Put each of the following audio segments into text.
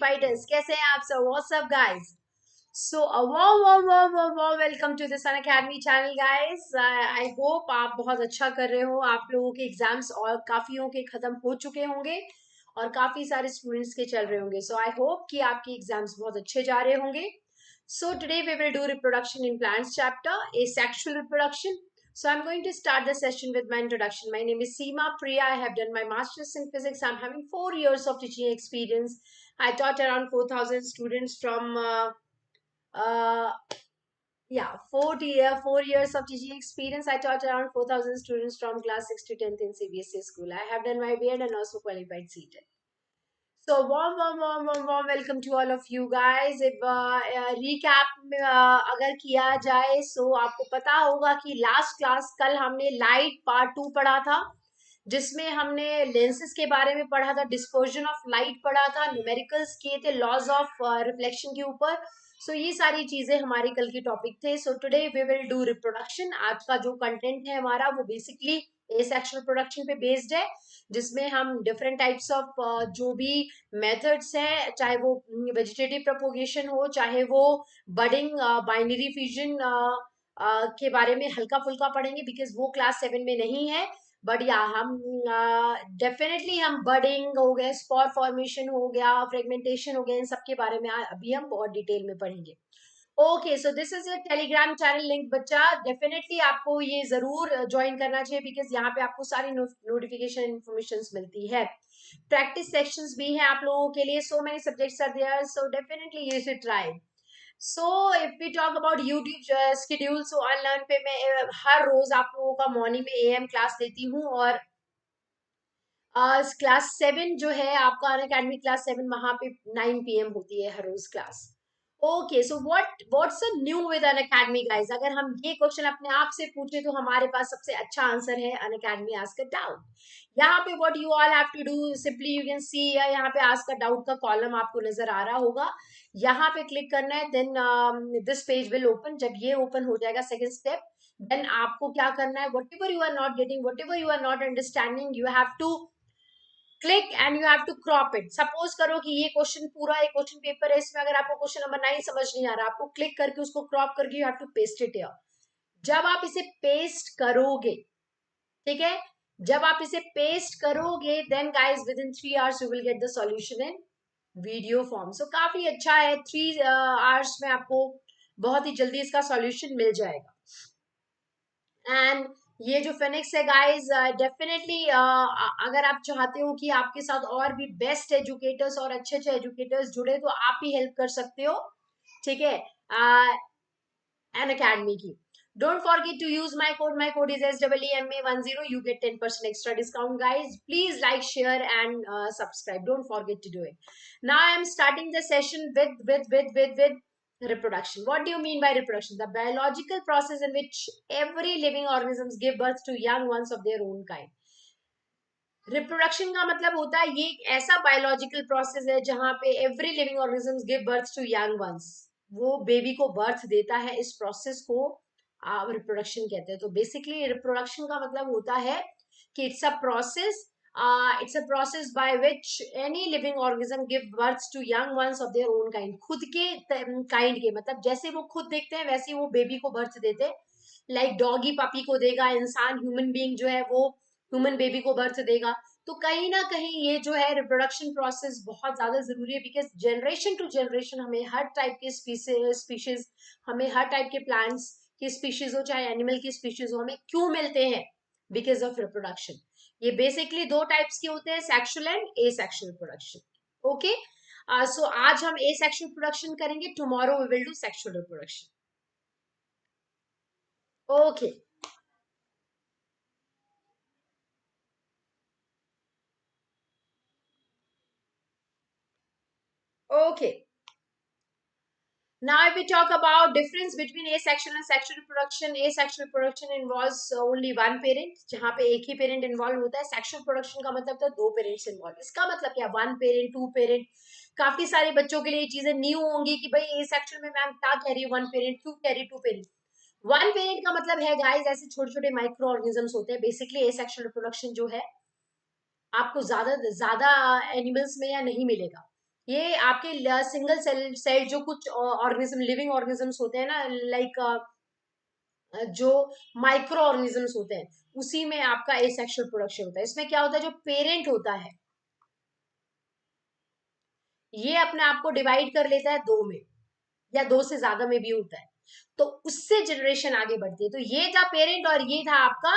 fighters. कैसे हैं आप सब? What's up, guys? So a warm welcome to this Unacademy channel, guys. I hope आप बहुत अच्छा कर रहे हो. आप लोगों के एग्जाम्स और काफियों के खत्म हो चुके होंगे और काफी सारे स्टूडेंट्स के चल रहे होंगे. So I hope कि आपके एग्जाम्स बहुत अच्छे जा रहे होंगे. So today we will do reproduction in plants chapter, asexual reproduction. So I'm going to start the session with my introduction. My name is Seema Priya. I have done my master's in physics. I'm having 4 years of teaching experience. I taught around 4,000 students from uh, yeah, 4 years of teaching experience. I taught around 4,000 students from class 6 to 10th in CBSE school. I have done my B.Ed and also qualified CTET. So warm welcome to all of you guys. If recap अगर किया जाए, so आपको पता होगा कि last class कल हमने light part 2 पढ़ा था, जिसमें हमने लेंसेज के बारे में पढ़ा था, डिस्पर्जन ऑफ लाइट पढ़ा था, न्यूमेरिकल्स किए थे, लॉज ऑफ रिफ्लेक्शन के ऊपर. सो ये सारी चीजें हमारी कल की टॉपिक थे. So today we will do reproduction. आज का जो कंटेंट है हमारा वो बेसिकली एसेक्सुअल प्रोडक्शन पे बेस्ड है, जिसमें हम डिफरेंट टाइप्स ऑफ जो भी मेथड्स हैं, चाहे वो वेजिटेटिव प्रोपोगेशन हो, चाहे वो बडिंग बाइनरी फ्यूजन के बारे में हल्का फुल्का पढ़ेंगे, बिकॉज वो क्लास 7 में नहीं है. बट या हम डेफिनेटली हम बडिंग हो गया, स्पॉर फॉर्मेशन हो गया, फ्रेगमेंटेशन हो गया, इन सब के बारे में अभी हम बहुत डिटेल में पढ़ेंगे. Okay, so this is your Telegram channel link. बच्चा डेफिनेटली आपको ये जरूर ज्वाइन करना चाहिए, बिकॉज यहाँ पे आपको सारी नोटिफिकेशन इन्फॉर्मेशन मिलती है. प्रैक्टिस सेक्शंस भी हैं आप लोगों के लिए. So many subjects are there, so definitely you should try. So if we talk about YouTube schedule, so unlearn पे मैं हर रोज आप लोगों का मॉर्निंग में एएम क्लास देती हूँ, और क्लास 7 जो है आपका अनअकैडमी क्लास 7, वहां पे 9 PM होती है हर रोज class. Okay, so what's new with Unacademy guys? अगर हम ये क्वेश्चन अपने आप से पूछे तो हमारे पास सबसे अच्छा आंसर है अनअकैडमी आस्क अ डाउट. यहाँ पे what you all have to do, simply you can see यहाँ पे आस्क अ डाउट का कॉलम आपको नजर आ रहा होगा. यहाँ पे क्लिक करना है, then this page will open. जब ये ओपन हो जाएगा, सेकंड स्टेप, देन आपको क्या करना है, whatever you are not getting, whatever you are not understanding, you have to click and you have to crop it. Suppose करो कि ये क्वेश्चन पूरा एक क्वेश्चन पेपर है, इसमें अगर आपको क्वेश्चन नंबर 9 समझ नहीं आ रहा, आपको क्लिक करके उसको क्रॉप करके you have to paste it here. जब आप इसे पेस्ट करोगे, ठीक है, जब आप इसे पेस्ट करोगे, then guys within 3 hours you will get the solution in video form. So काफी अच्छा है, 3 आवर्स में आपको बहुत ही जल्दी इसका सॉल्यूशन मिल जाएगा. एंड ये जो फिनिक्स है गाइस, डेफिनेटली अगर आप चाहते हो कि आपके साथ और भी बेस्ट एजुकेटर्स और अच्छे अच्छे एजुकेटर्स जुड़े, तो आप ही हेल्प कर सकते हो, ठीक है, एन अकेडमी की. Don't forget to use my code. My code is SEEMA10. You get 10% extra discount, guys. Please like, share, and subscribe. Don't forget to do it. Now I am starting the session with reproduction. What do you mean by reproduction? The biological process in which every living organisms give birth to young ones of their own kind. Reproduction का मतलब होता है, ये एक ऐसा biological process है जहां पे every living organisms give birth to young ones. वो बेबी को बर्थ देता है. इस प्रोसेस को रिप्रोडक्शन कहते हैं. तो बेसिकली रिप्रोडक्शन का मतलब होता है कि it's a process by which any living organism give birth to young ones of their own kind. खुद के काइंड के, मतलब जैसे वो खुद देखते हैं वैसे वो बेबी को बर्थ देते हैं. लाइक डॉगी पपी को देगा, इंसान ह्यूमन बीइंग जो है वो ह्यूमन बेबी को बर्थ देगा. तो कहीं ना कहीं ये जो है रिप्रोडक्शन प्रोसेस बहुत ज्यादा जरूरी है, बिकॉज जनरेशन टू जनरेशन हमें हर टाइप के स्पीशीज, हमें हर टाइप के प्लांट्स की स्पीशीज हो चाहे एनिमल की स्पीशीज हो, हमें क्यों मिलते हैं? Because of reproduction. ये बेसिकली दो टाइप्स के होते हैं, sexual and asexual production. Okay, so आज हम एसेक्सुअल प्रोडक्शन करेंगे, tomorrow we will do sexual reproduction. Okay, okay. Now if we talk about difference between asexual and sexual reproduction, asexual reproduction involves only one parent, जहाँ पे एक ही parent involve होता है. Sexual production का मतलब था दो पेरेंट्स इन्वॉल्व. इसका मतलब क्या? One parent, two parent. काफी सारे बच्चों के लिए ये चीजें न्यू होंगी कि भाई एसेक्सुअल में मैम क्या कह रही है वन पेरेंट, क्यों कह रही टू पेरेंट. वन पेरेंट का मतलब है गाइस, ऐसे छोटे छोटे माइक्रो ऑर्गेनिजम्स होते हैं. बेसिकली एसेक्सुअल रिप्रोडक्शन जो है आपको ज्यादा ज्यादा एनिमल्स में या नहीं मिलेगा. ये आपके सिंगल सेल सेल जो कुछ ऑर्गेनिज्म लिविंग ऑर्गेनिजम्स होते हैं ना, लाइक जो माइक्रो ऑर्गेनिजम्स होते हैं, उसी में आपका एसेक्सुअल प्रोडक्शन होता है। इसमें क्या होता है, जो पेरेंट होता है ये अपने आप को डिवाइड कर लेता है दो में, या दो से ज्यादा में भी होता है, तो उससे जनरेशन आगे बढ़ती है। तो ये था पेरेंट और ये था आपका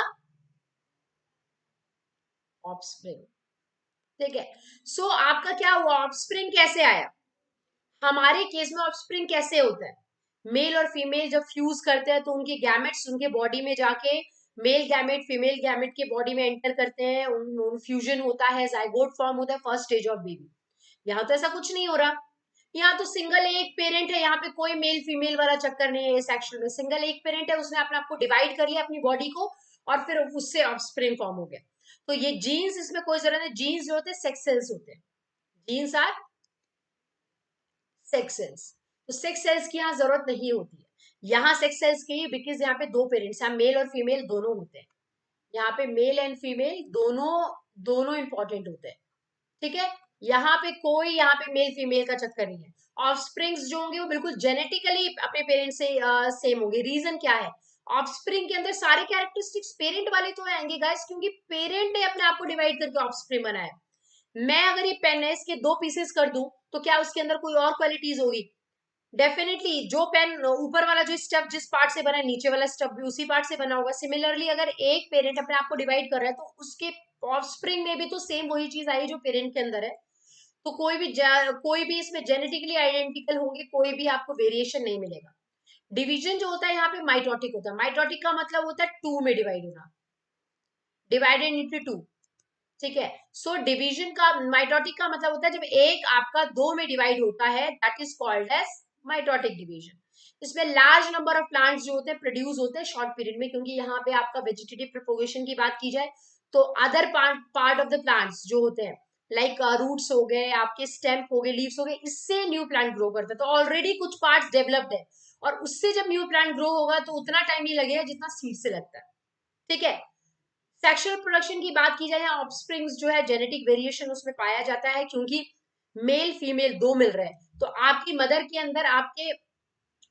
ऑफस्प्रिंग। ठीक है, सो आपका क्या हुआ, ऑफस्प्रिंग कैसे आया? हमारे केस में ऑफस्प्रिंग कैसे होता है, मेल और फीमेल जब फ्यूज करते हैं तो उनके गैमेट्स उनके बॉडी में जाके मेल गैमेट फीमेल गैमेट के बॉडी में एंटर करते हैं, फ्यूजन होता है, जाइगोट फॉर्म होता है, फर्स्ट स्टेज ऑफ बेबी। यहाँ तो ऐसा कुछ नहीं हो रहा, यहाँ तो सिंगल एक पेरेंट है, यहाँ पे कोई मेल फीमेल वाला चक्कर नहीं है। सेक्सुअल में सिंगल एक पेरेंट है, उसने अपने आप को डिवाइड कर लिया अपनी बॉडी को, और फिर उससे ऑफस्प्रिंग फॉर्म हो गया। तो ये जीन्स, इसमें कोई जरूरत नहीं, जीन्स जो होते हैं सेक्स सेल्स होते हैं, जीन्स आर सेक्स सेल्स। तो सेक्स सेल्स की यहाँ जरूरत नहीं होती है, यहाँ सेक्स सेल्स के लिए, बिकॉज यहाँ पे दो पेरेंट्स, यहाँ मेल और फीमेल दोनों होते हैं, यहाँ पे मेल एंड फीमेल दोनों दोनों इंपॉर्टेंट होते हैं। ठीक है, यहाँ पे कोई यहाँ पे मेल फीमेल का चक्कर नहीं है। ऑफस्प्रिंग्स जो होंगे वो बिल्कुल जेनेटिकली अपने पेरेंट्स से सेम होंगे। रीजन क्या है, ऑफस्प्रिंग के अंदर सारे कैरेक्टरिस्टिक्स पेरेंट वाले तो आएंगे गाइस, क्योंकि पेरेंट ने अपने आप को डिवाइड करके ऑफस्प्रिंग बनाया। मैं अगर ये पेन है इसके दो पीसेस कर दूं तो क्या उसके अंदर कोई और क्वालिटीज होगी? डेफिनेटली, जो पेन ऊपर वाला जो स्टफ जिस पार्ट से बना है, नीचे वाला स्टफ भी उसी पार्ट से बना होगा। सिमिलरली अगर एक पेरेंट अपने आप को डिवाइड कर रहा है तो उसके ऑफस्प्रिंग में भी तो सेम वही चीज आई जो पेरेंट के अंदर है। तो कोई भी इसमें जेनेटिकली आइडेंटिकल होंगे, कोई भी आपको वेरिएशन नहीं मिलेगा। डिवीजन जो होता है यहाँ पे माइटोटिक होता है। माइटोटिक का मतलब होता है टू में डिवाइड होना, डिवाइडेड इंटू टू। ठीक है, सो डिवीजन का, माइटोटिक का मतलब होता है जब एक आपका दो में डिवाइड होता है, that is called as mitotic division. इसमें लार्ज नंबर ऑफ प्लांट्स जो होते हैं प्रोड्यूस होते हैं शॉर्ट पीरियड में, क्योंकि यहाँ पे आपका वेजिटेटिव प्रोपोगेशन की बात की जाए तो other part of the plants जो होते हैं, लाइक रूट्स हो गए, आपके स्टेम हो गए, लीव्स हो गए, इससे न्यू प्लांट ग्रो करता है। तो ऑलरेडी कुछ पार्ट्स डेवलप्ड है, और उससे जब न्यू प्लांट ग्रो होगा तो उतना टाइम नहीं लगेगा जितना सीड से लगता है। ठीक है, सेक्सुअल प्रोडक्शन की बात की जाए, ऑफस्प्रिंग्स जो है जेनेटिक वेरिएशन उसमें पाया जाता है, क्योंकि मेल फीमेल दो मिल रहे हैं। तो आपकी मदर के अंदर आपके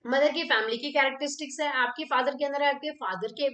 मदर की फैमिली की कैरेक्टरिस्टिक्स है, आपके फादर के अंदर आपके फादर के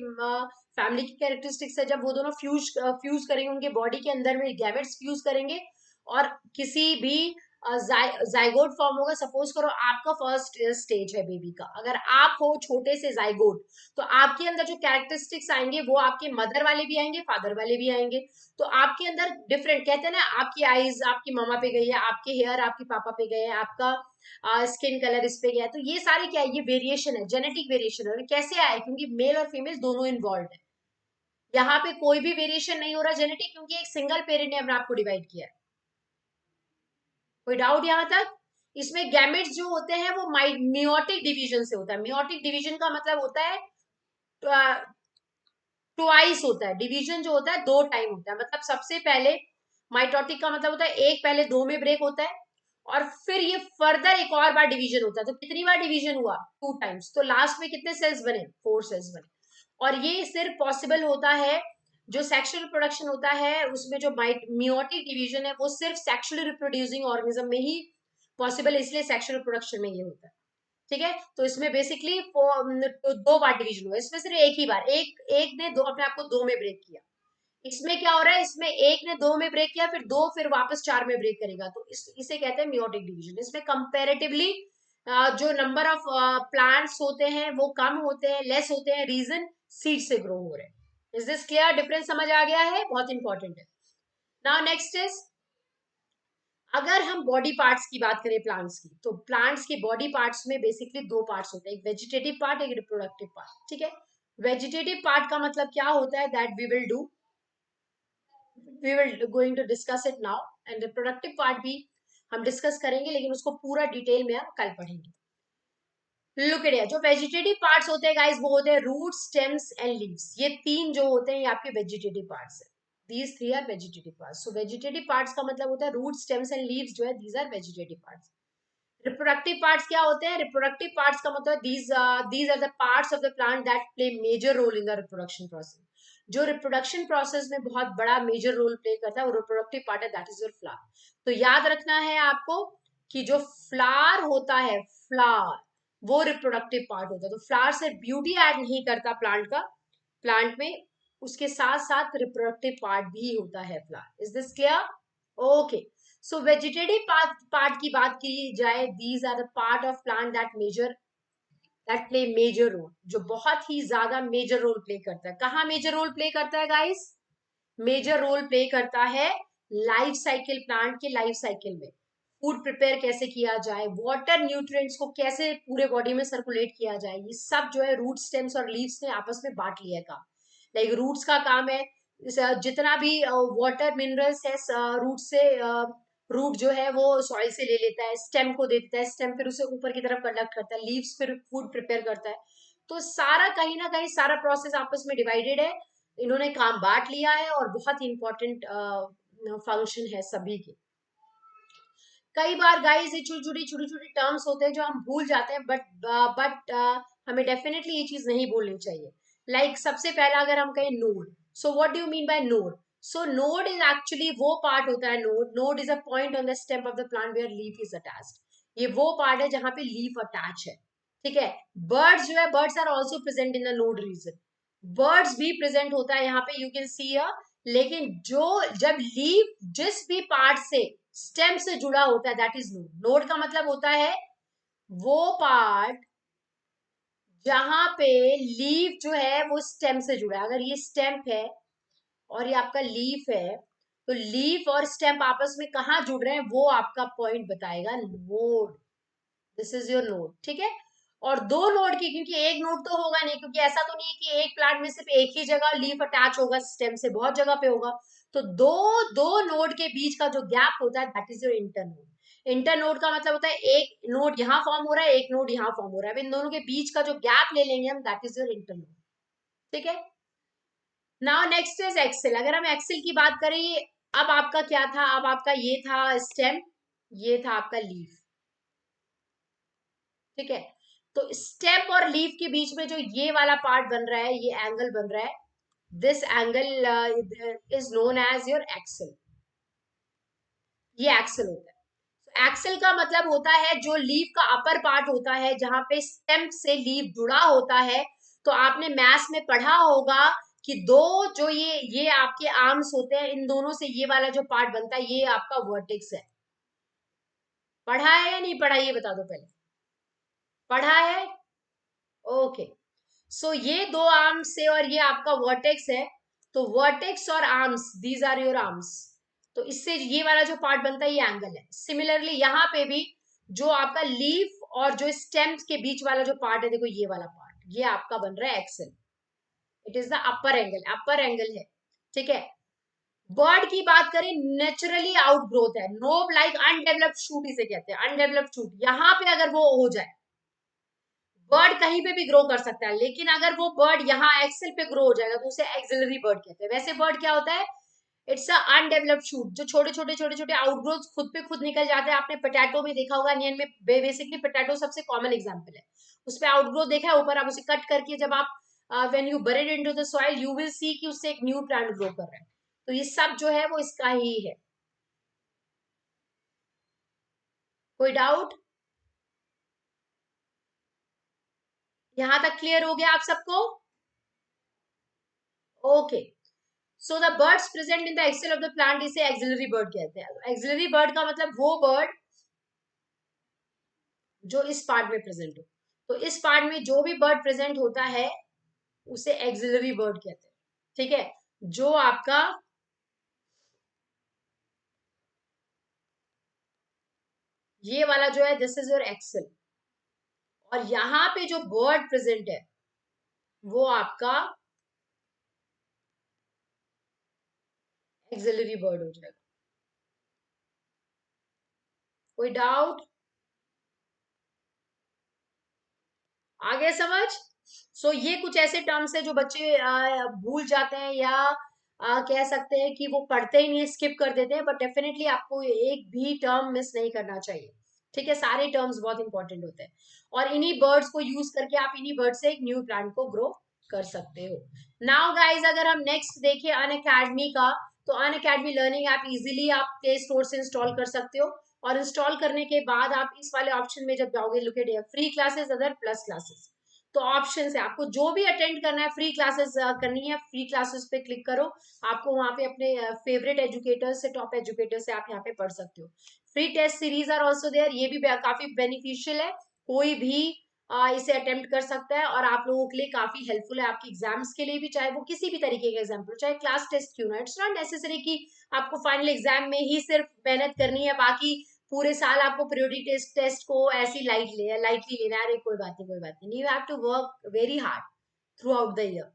फैमिली की कैरेक्टरिस्टिक्स है। जब वो दोनों फ्यूज करेंगे, उनके बॉडी के अंदर में गैमेट्स फ्यूज करेंगे, और किसी भी जाइगोट फॉर्म होगा। सपोज करो आपका फर्स्ट स्टेज है बेबी का, अगर आप हो छोटे से जाइगोट, तो आपके अंदर जो कैरेक्टरिस्टिक्स आएंगे वो आपके मदर वाले भी आएंगे, फादर वाले भी आएंगे। तो आपके अंदर डिफरेंट, कहते हैं ना, आपकी आईज आपकी मामा पे गई है, आपके हेयर आपके पापा पे गए हैं, आपका स्किन कलर इस पे गया है। तो ये सारे क्या है, ये वेरिएशन है, जेनेटिक वेरिएशन है। कैसे आया, क्योंकि मेल और फीमेल दोनों इन्वॉल्व है। यहाँ पे कोई भी वेरिएशन नहीं हो रहा जेनेटिक, क्योंकि एक सिंगल पेरेंट ने अपने आपको डिवाइड किया है। कोई डाउट यहाँ तक? इसमें गैमेट्स जो होते हैं वो मियोटिक डिवीजन से होता है। मियोटिक डिवीजन का मतलब होता है ट्वाइस होता है। डिवीजन जो होता है दो टाइम होता है, मतलब सबसे पहले माइटोटिक का मतलब होता है एक पहले दो में ब्रेक होता है, और फिर ये फर्दर एक और बार डिवीजन होता है। तो कितनी बार डिवीजन हुआ? Two times. तो लास्ट में कितने सेल्स बने? फोर सेल्स बने। और ये सिर्फ पॉसिबल होता है, जो सेक्सुअल रिप्रोडक्शन होता है उसमें जो मियोटिक डिवीजन है वो सिर्फ सेक्सुअली रिप्रोड्यूसिंग ऑर्गेनिज्म में ही पॉसिबल है, इसलिए सेक्सुअल रिप्रोडक्शन में ये होता है। ठीक है, तो इसमें बेसिकली तो दो बार डिवीजन हुआ, इसमें सिर्फ एक ही बार, एक ने दो अपने आप को दो में ब्रेक किया। इसमें क्या हो रहा है, इसमें एक ने दो में ब्रेक किया, फिर दो, फिर वापस चार में ब्रेक करेगा, तो इसे कहते हैं मियोटिक डिवीजन। इसमें कंपैरेटिवली जो नंबर ऑफ प्लांट्स होते हैं वो कम होते हैं, लेस होते हैं। रीजन, सीड से ग्रो हो रहे हैं। Is this clear? डिफरेंस समझ आ गया है? बहुत इंपॉर्टेंट है। नाउ नेक्स्ट इज, अगर हम बॉडी पार्ट्स की बात करें प्लांट्स की, तो प्लांट्स के बॉडी पार्ट्स में बेसिकली दो पार्ट्स होते हैं, एक वेजिटेटिव पार्ट, एक रिप्रोडक्टिव पार्ट। ठीक है, वेजिटेटिव पार्ट का मतलब क्या होता है, that we will going to discuss it now, and reproductive part भी हम डिस्कस करेंगे, लेकिन उसको पूरा डिटेल में हम कल पढ़ेंगे। लुक एट हियर, जो वेजिटेटिव पार्ट्स होते हैं गाइस वो होते हैं रूट्स, स्टेम्स एंड लीव्स। ये तीन जो होते हैं ये आपके वेजिटेटिव पार्ट्स है। These three are vegetative parts. So vegetative parts का मतलब होता है रूट, स्टेम्स एंड लीव्स जो है, these are vegetative parts. Reproductive parts क्या होते हैं? रिप्रोडक्टिव पार्ट्स का मतलब these are the parts of the plant that play major role in the reproduction process. जो रिप्रोडक्शन प्रोसेस में बहुत बड़ा मेजर रोल प्ले करता है वो रिप्रोडक्टिव पार्ट है, दैट इज योर फ्लावर। तो याद रखना है आपको, कि जो फ्लावर होता है, फ्लावर वो रिप्रोडक्टिव पार्ट होता है। तो फ्लावर से ब्यूटी ऐड नहीं करता प्लांट का, प्लांट में उसके साथ साथ रिप्रोडक्टिव पार्ट भी होता है flower. Is this clear? Okay. So vegetative part की बात की जाए, these are the part of plant that play major role, जो बहुत ही ज्यादा मेजर रोल प्ले करता है। कहाँ मेजर रोल प्ले करता है गाइस? मेजर रोल प्ले करता है लाइफ साइकिल, प्लांट के लाइफ साइकिल में। फूड प्रिपेयर कैसे किया जाए, वाटर न्यूट्रिएंट्स को कैसे पूरे बॉडी में सर्कुलेट किया जाए, ये सब जो है रूट, स्टेम्स और लीव्स ने आपस में बांट लिया है काम। लाइक रूट्स का काम है जितना भी वाटर मिनरल्स है रूट से, रूट जो है वो सॉइल से ले लेता है, स्टेम को दे देता है, स्टेम फिर उसे ऊपर की तरफ कंडक्ट करता है, लीव्स फिर फूड प्रिपेयर करता है। तो सारा कहीं ना कहीं सारा प्रोसेस आपस में डिवाइडेड है, इन्होंने काम बांट लिया है और बहुत ही इंपॉर्टेंट फंक्शन है सभी के। कई बार गाइस ये छोटी छोटी टर्म्स होते हैं जो हम भूल जाते हैं, बट हमें डेफिनेटली ये चीज नहीं भूलनी चाहिए। लाइक सबसे पहला अगर हम कहें node, so what do you mean by node? So node is actually वो पार्ट होता है, node is a point on the stem of the plant where leaf is attached. ये वो पार्ट है जहां पे लीफ अटैच है, ठीक है। बर्ड्स जो है, birds are also present in the node region, birds भी प्रेजेंट होता है यहाँ पे, यू कैन सी अ। लेकिन जो जब लीफ जिस भी पार्ट से स्टेम से जुड़ा होता है दैट इज नोड। नोड का मतलब होता है वो पार्ट जहां पे लीफ जो है वो स्टेम से जुड़ा है। अगर ये स्टेम है और ये आपका लीफ है, तो लीफ और स्टेम आपस में कहाँ जुड़ रहे हैं वो आपका पॉइंट बताएगा node. This is your node, ठीक है। और दो नोड की, क्योंकि एक नोड तो होगा नहीं, क्योंकि ऐसा तो नहीं है कि एक प्लांट में सिर्फ एक ही जगह लीफ अटैच होगा स्टेम से, बहुत जगह पे होगा। तो दो दो नोड के बीच का जो गैप होता है that is your internode. Internode का मतलब होता है एक नोड यहाँ फॉर्म हो रहा है, एक नोड यहाँ फॉर्म हो रहा है, अब इन दोनों के बीच का जो गैप ले लेंगे हम दैट इज योर इंटरनोड, ठीक है। Now next is axil. अगर हम एक्सेल की बात करें, अब आपका क्या था, अब आपका ये था स्टेम, ये था आपका लीफ, ठीक है। तो स्टेम और लीफ के बीच में जो ये वाला पार्ट बन रहा है, ये एंगल बन रहा है, this angle is known as your axil. ये एक्सेल होता है। एक्सेल का मतलब होता है जो लीफ का अपर पार्ट होता है, जहां पे स्टेम से लीफ जुड़ा होता है। तो आपने मैथ्स में पढ़ा होगा कि दो जो ये आपके आर्म्स होते हैं, इन दोनों से ये वाला जो पार्ट बनता है ये आपका वर्टेक्स है। पढ़ा है या नहीं पढ़ा, ये बता दो पहले। पढ़ा है? ओके। सो ये दो आर्म्स से और ये आपका वर्टेक्स है, तो वर्टेक्स और arms, these are your arms. तो इससे ये वाला जो पार्ट बनता है ये एंगल है। सिमिलरली यहाँ पे भी जो आपका लीफ और जो स्टेम के बीच वाला जो पार्ट है, देखो ये वाला पार्ट, ये आपका बन रहा है axil. It is the upper angle, upper angle है, ठीक है। बर्ड की बात करें, नेचुरली आउटग्रोथ है, नो लाइक अनडेवलप्ड शूट इसे कहते हैं, अनडेवलप्ड शूट। यहाँ पे अगर वो हो जाए, बर्ड कहीं पे भी ग्रो कर सकता है, लेकिन अगर वो बर्ड यहाँ एक्सेल पे ग्रो हो जाएगा तो उसे एक्सिलरी बर्ड कहते हैं। वैसे बर्ड क्या होता है? इट्स अ अनडेवलप्ड शूट, जो छोटे छोटे आउटग्रोथ खुद पे खुद निकल जाते हैं। आपने पोटैटो में देखा होगा, अनियन में, बेसिकली पोटैटो सबसे कॉमन एग्जांपल है। उस पे आउटग्रोथ देखा है ऊपर, आप उसे कट करके जब आप when you buried into the soil you will see कि उससे एक न्यू प्लांट ग्रो कर रहा है। तो ये सब जो है वो इसका ही है। कोई डाउट? यहां तक क्लियर हो गया आप सबको? Okay. So the birds present in the axil of the plant इसे एक्सिलरी बर्ड कहते हैं। एक्सिलरी बर्ड का मतलब वो बर्ड जो इस पार्ट में प्रेजेंट हो। तो इस पार्ट में जो भी बर्ड प्रेजेंट होता है उसे एक्सिलरी बर्ड कहते हैं, ठीक है। जो आपका ये वाला जो है दिस इज योर एक्सेल, और यहाँ पे जो बर्ड प्रेजेंट है वो आपका एक्सिलरी बर्ड हो जाएगा। कोई डाउट? आगे समझ? सो ये कुछ ऐसे टर्म्स है जो बच्चे भूल जाते हैं, या कह सकते हैं कि वो पढ़ते ही नहीं, स्किप कर देते हैं, बट डेफिनेटली आपको एक भी टर्म मिस नहीं करना चाहिए, ठीक है। सारे टर्म्स बहुत इंपॉर्टेंट होते हैं, और इन्हीं वर्ड्स को यूज करके आप इन्हीं वर्ड से एक न्यू प्लांट को ग्रो कर सकते हो। नाउ गाइज, अगर हम नेक्स्ट देखें अन अकेडमी का, तो अन अकेडमी लर्निंग ऐप इजिली आप प्ले स्टोर से इंस्टॉल कर सकते हो, और इंस्टॉल करने के बाद आप इस वाले ऑप्शन में जब जाओगे, look at here, free classes other plus classes, तो ऑप्शन है आपको जो भी अटेंड करना है, फ्री क्लासेस करनी है, फ्री क्लासेस पे क्लिक करो। आपको वहां पे अपने फेवरेट एजुकेटर्स से, टॉप एजुकेटर से आप यहाँ पे पढ़ सकते हो। Free test series are also there, ये भी काफी बेनिफिशियल है, कोई भी इसे अटेम्प्ट कर सकता है और आप लोगों के लिए काफी हेल्पफुल है, आपके एग्जाम्स के लिए भी, चाहे वो किसी भी तरीके के एग्जाम हो, चाहे क्लास टेस्ट क्यों ना। इट्स नॉट नेसेसरी कि आपको फाइनल एग्जाम में ही सिर्फ मेहनत करनी है, बाकी पूरे साल आपको पीरियोडिक टेस्ट को ऐसी लाइटली लेना है। अरे कोई बात नहीं, कोई बात नहीं, you have to work very hard throughout the year.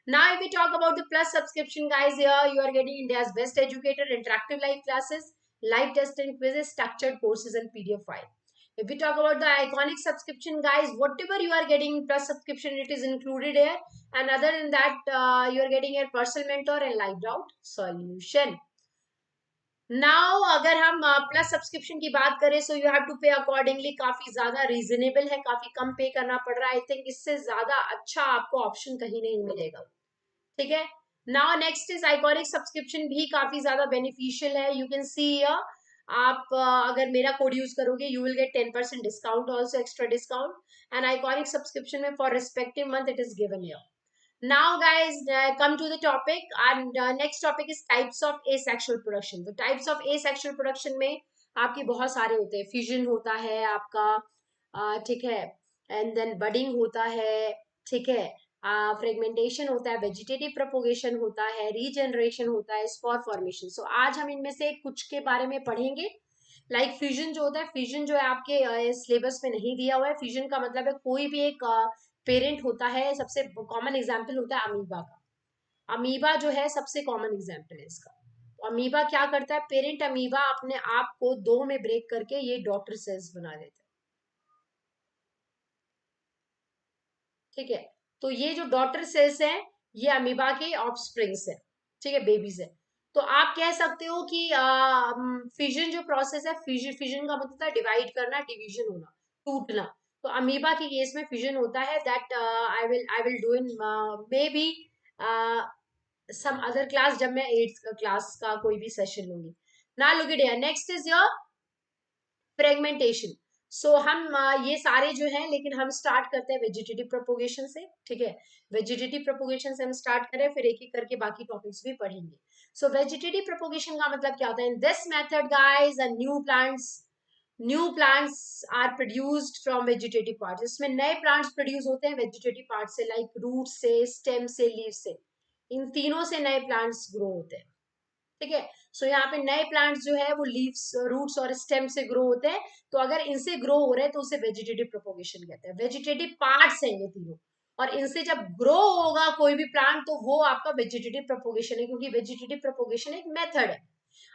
Now, if we talk about the Plus subscription, guys, here you are getting India's best educator, interactive live classes, live test and quizzes, structured courses, and PDF file. If we talk about the Iconic subscription, guys, whatever you are getting in Plus subscription, it is included here. And other than that, you are getting a personal mentor and live doubt solution. Now अगर हम plus subscription की बात करें, सो you have to पे accordingly, काफी ज्यादा reasonable है, काफी कम पे करना पड़ रहा है। आई थिंक इससे ज्यादा अच्छा आपको ऑप्शन कहीं नहीं मिलेगा, ठीक है। Now next is iconic subscription, भी काफी ज्यादा बेनिफिशियल है। यू कैन सी आप अगर मेरा कोड यूज करोगे, you will get 10% discount, also extra discount. And iconic subscription में for respective month it is given here. Now, guys, come to the topic, and next topic is types of asexual production. तो types of asexual production में आपके बहुत सारे होते हैं, fusion होता है आपका, ठीक है, एंड देन बडिंग होता है, ठीक है, फ्रेगमेंटेशन होता है, वेजिटेटिव प्रोपोगेशन होता है, रीजनरेशन होता है, स्पॉर फॉर्मेशन. सो आज हम इनमें से कुछ के बारे में पढ़ेंगे. लाइक फ्यूजन जो होता है, फ्यूजन जो है आपके सिलेबस में नहीं दिया हुआ है. फ्यूजन का मतलब है कोई भी एक पेरेंट होता है, सबसे कॉमन एग्जाम्पल होता है अमीबा का. अमीबा जो है सबसे कॉमन एग्जाम्पल है इसका. तो अमीबा क्या करता है, पेरेंट अमीबा अपने आप को दो में ब्रेक करके ये डॉटर सेल्स बना देता है, ठीक है. तो ये जो डॉटर सेल्स हैं, ये अमीबा के ऑफस्प्रिंग्स है, ठीक है, बेबीज है. तो आप कह सकते हो कि फिजन जो प्रोसेस है, फिजन का मतलब है डिवाइड करना, डिवीजन होना, टूटना. तो अमीबा के केस में फिजन होता है. That I will do in maybe some other class, जब मैं 8th क्लास का कोई भी सेशन लूंगी. ना look at here, next is your fragmentation. So हम ये सारे जो हैं, लेकिन हम स्टार्ट करते हैं वेजिटेटिव प्रोपोगेशन से, ठीक है. वेजिटेटिव प्रोपोगेशन से हम स्टार्ट करें, फिर एक एक करके बाकी टॉपिक्स भी पढ़ेंगे. सो वेजिटेटिव प्रोपोगेशन का मतलब क्या होता है? In this method guys, new plants are produced from vegetative parts. इसमें नए प्लांट्स प्रोड्यूस होते हैं वेजिटेटिव पार्ट से, लाइक रूट से, स्टेम से, लीव से. इन तीनों से नए प्लांट्स ग्रो होते हैं, ठीक है. सो यहाँ पे नए प्लांट्स जो है वो लीव्स, रूट्स और स्टेम से ग्रो होते हैं. तो अगर इनसे ग्रो हो रहे हैं तो उसे वेजिटेटिव प्रोपोगेशन कहते हैं. वेजिटेटिव पार्ट्स हैं ये तीनों, और इनसे जब ग्रो होगा कोई भी प्लांट, तो वो आपका वेजिटेटिव प्रोपोगेशन है, क्योंकि वेजिटेटिव प्रोपोगेशन एक मेथड है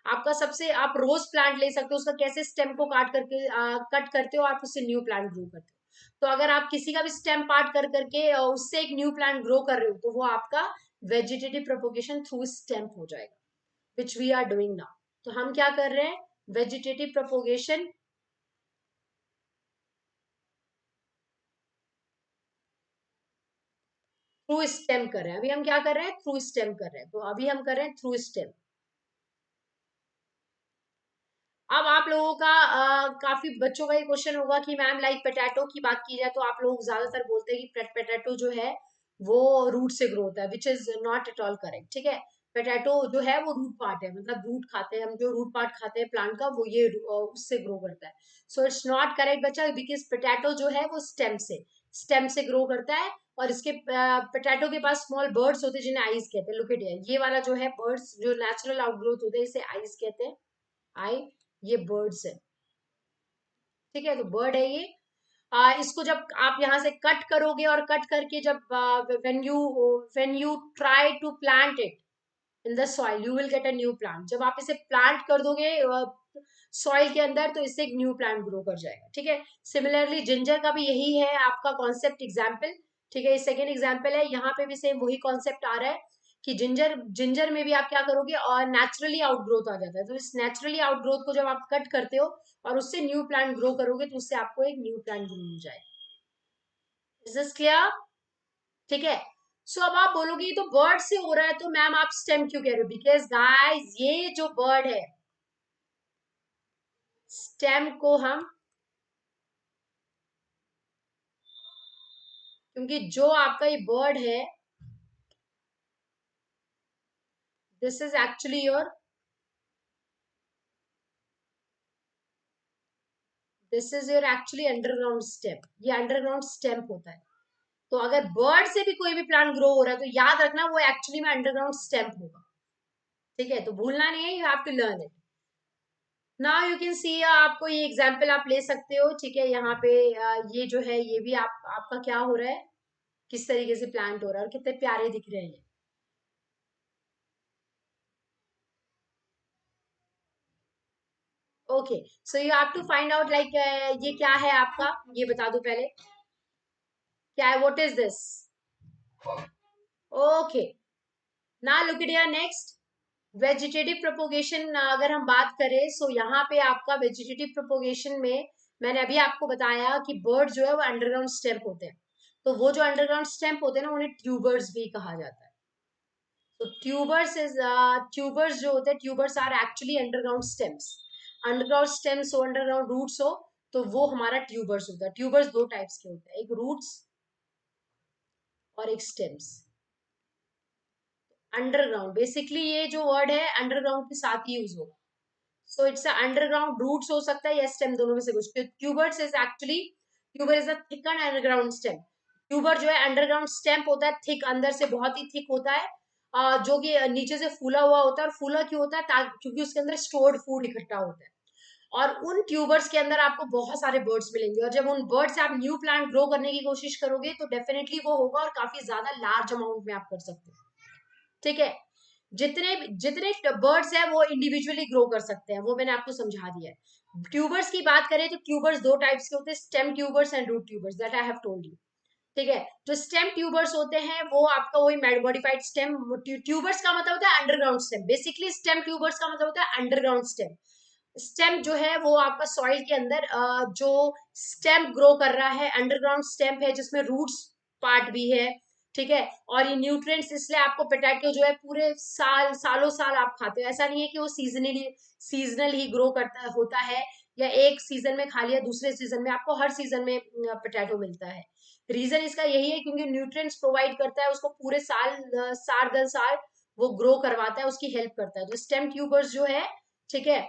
आपका. सबसे आप रोज प्लांट ले सकते हो, उसका कैसे स्टेम को कट करते हो, आप उससे न्यू प्लांट ग्रो करते हो. तो अगर आप किसी का भी स्टेम पार्ट कर करके उससे एक न्यू प्लांट ग्रो कर रहे हो, तो वो आपका वेजिटेटिव प्रोपोगेशन थ्रू स्टेम हो जाएगा, which we are doing now. तो हम क्या कर रहे हैं? वेजिटेटिव प्रोपोगेशन थ्रू स्टेम कर रहे हैं. अभी हम क्या कर रहे हैं? थ्रू स्टेम कर रहे हैं. तो अभी हम कर रहे हैं थ्रू स्टेम. अब आप लोगों का काफी बच्चों का ये क्वेश्चन होगा कि मैम, लाइक पोटैटो की बात की जाए तो आप लोग ज्यादातर बोलते हैं कि पोटैटो जो है वो रूट से ग्रो होता है, which is not at all correct, ठीक है. पोटैटो जो है वो रूट पार्ट है, मतलब रूट खाते हैं हम, जो रूट पार्ट खाते हैं प्लांट का, वो ये उससे ग्रो करता है. सो इट्स नॉट करेक्ट बच्चा, बिकॉज पोटैटो जो है वो स्टेम से ग्रो करता है. और इसके पोटैटो के पास स्मॉल बर्ड्स होते हैं जिन्हें आइज कहते हैं. लुक एट हियर, ये वाला जो है बर्ड्स, जो नेचुरल आउटग्रोथ होते हैं, इसे आइज कहते हैं. आई, ये बर्ड्स है, ठीक है. तो बर्ड है ये. इसको जब आप यहाँ से कट करोगे, और कट करके जब when you try to plant it in the soil, you will get a new plant. जब आप इसे प्लांट कर दोगे सॉइल के अंदर, तो इससे एक न्यू प्लांट ग्रो कर जाएगा, ठीक है. सिमिलरली जिंजर का भी यही है आपका कॉन्सेप्ट एग्जाम्पल, ठीक है. ये सेकेंड एग्जाम्पल है, यहाँ पे भी सेम वही कॉन्सेप्ट आ रहा है कि जिंजर जिंजर में भी आप क्या करोगे, और नेचुरली आउटग्रोथ आ जाता है. तो इस नेचुरली आउटग्रोथ को जब आप कट करते हो और उससे न्यू प्लांट ग्रो करोगे, तो उससे आपको एक न्यू प्लांट ग्रो हो जाए. Is this clear? ठीक है. सो अब आप बोलोगे ये तो बर्ड से हो रहा है, तो मैम आप स्टेम क्यों कह रहे हो? बिकॉज गाइस, ये जो बर्ड है, स्टेम को हम, क्योंकि जो आपका ये बर्ड है, this is actually your, this is your actually underground stem, ये अंडरग्राउंड स्टेम होता है। तो अगर बर्ड से भी कोई भी प्लांट ग्रो हो रहा है तो याद रखना वो एक्चुअली में अंडरग्राउंड स्टेम होगा। ठीक है, तो भूलना नहीं है, you have to learn it. Now you can see, आपको ये एग्जाम्पल आप ले सकते हो। ठीक है, यहाँ पे ये जो है ये भी आपका क्या हो रहा है, किस तरीके से प्लांट हो रहा है और कितने प्यारे दिख रहे हैं। Okay, so you have to find out like ये क्या है आपका, ये बता दो पहले क्या है, what is this. Okay, now look at your next, vegetative propagation. अगर हम बात करें सो यहाँ पे आपका वेजिटेटिव प्रोपोगेशन में मैंने अभी आपको बताया कि बर्ड जो है वो अंडरग्राउंड स्टेम होते हैं। तो वो जो अंडरग्राउंड स्टेम होते हैं ना, उन्हें ट्यूबर्स भी कहा जाता है। तो ट्यूबर्स जो होते हैं, tubers are actually underground stems. Underground stems हो, अंडरग्राउंड रूट्स हो, तो वो हमारा ट्यूबर्स होता है। ट्यूबर्स दो टाइप्स के होते हैं, एक रूट्स और एक स्टेम्स। अंडरग्राउंड, बेसिकली ये जो वर्ड है अंडरग्राउंड के साथ ही यूज होगा। सो इट्स अंडरग्राउंड रूट्स हो सकता है या स्टेम, दोनों में से कुछ। Tubers is actually, tuber is a thicken underground stem. Tuber जो है अंडरग्राउंड स्टेम होता है, थिक, अंदर से बहुत ही थिक होता है, जो कि नीचे से फूला हुआ होता है। और फूला क्यों होता है, क्योंकि उसके अंदर स्टोर्ड फूड इकट्ठा होता है। और उन ट्यूबर्स के अंदर आपको बहुत सारे बर्ड्स मिलेंगे, और जब उन बर्ड से आप न्यू प्लांट ग्रो करने की कोशिश करोगे तो डेफिनेटली वो होगा, और काफी ज्यादा लार्ज अमाउंट में आप कर सकते हो। ठीक है, जितने जितने बर्ड्स हैं वो इंडिविजुअली ग्रो कर सकते हैं, वो मैंने आपको समझा दिया है। ट्यूबर्स की बात करें तो ट्यूबर्स दो टाइप्स के होते हैं, stem tubers and root tubers, that I have told you. ठीक है, जो स्टेम ट्यूबर्स होते हैं वो आपका वही मॉडिफाइड स्टेम। ट्यूबर्स का मतलब होता है underground stem, basically stem tubers का मतलब होता है अंडरग्राउंड स्टेम। स्टेम जो है वो आपका सॉइल के अंदर जो स्टेम ग्रो कर रहा है, अंडरग्राउंड स्टेम है जिसमें रूट्स पार्ट भी है। ठीक है, और ये न्यूट्रिएंट्स, इसलिए आपको पोटैटो जो है पूरे सालों साल आप खाते हो। ऐसा नहीं है कि वो सीजनल ही ग्रो करता होता है, या एक सीजन में खा लिया दूसरे सीजन में, आपको हर सीजन में पोटैटो मिलता है। रीजन इसका यही है क्योंकि न्यूट्रिएंट्स प्रोवाइड करता है उसको पूरे साल, 7-10 साल वो ग्रो करवाता है, उसकी हेल्प करता है। तो स्टेम ट्यूबर्स जो है, ठीक है,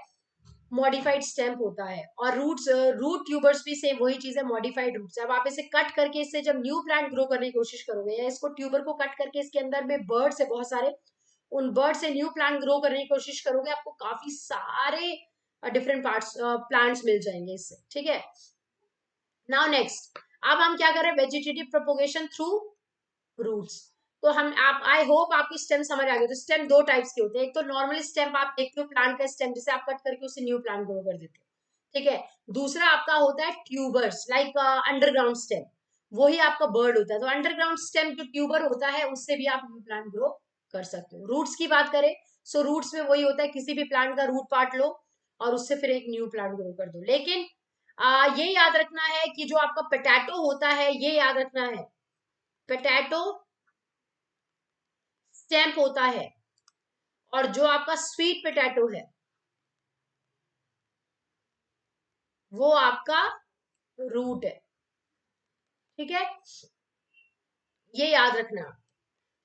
मॉडिफाइड स्टेम होता है। और रूट ट्यूबर्स भी सेम वही चीज है, मॉडिफाइड रूट्स। अब आप इसे कट करके इससे जब न्यू प्लांट ग्रो करने की कोशिश करोगे, या इसको ट्यूबर को कट करके इसके अंदर में बर्ड्स है बहुत सारे, उन बर्ड से न्यू प्लांट ग्रो करने की कोशिश करोगे, आपको काफी सारे डिफरेंट पार्ट्स प्लांट्स मिल जाएंगे इससे। ठीक है, नाउ नेक्स्ट, अब हम क्या कर रहे हैं, वेजिटेटिव प्रोपोगेशन थ्रू रूट्स। तो हम आप आई होप आपको स्टेम समझ आ गया। तो स्टेम दो टाइप्स के होते हैं, एक तो नॉर्मल स्टेम आप देखते हो प्लांट का स्टेम, जिसे आप कट करके उसे न्यू प्लांट ग्रो कर देते हो। ठीक है, दूसरा आपका होता है ट्यूबर्स, लाइक अंडरग्राउंड स्टेम, वही आपका बर्ड होता है। तो अंडरग्राउंड स्टेम जो ट्यूबर होता है उससे भी आप न्यू प्लांट ग्रो कर सकते हो। रूट्स की बात करें, सो रूट्स में वही होता है, किसी भी प्लांट का रूट पार्ट लो और उससे फिर एक न्यू प्लांट ग्रो कर दो। लेकिन ये याद रखना है कि जो आपका पोटैटो होता है, ये याद रखना है, पोटैटो स्टेम होता है, और जो आपका स्वीट पोटैटो है वो आपका रूट है। ठीक है, ये याद रखना।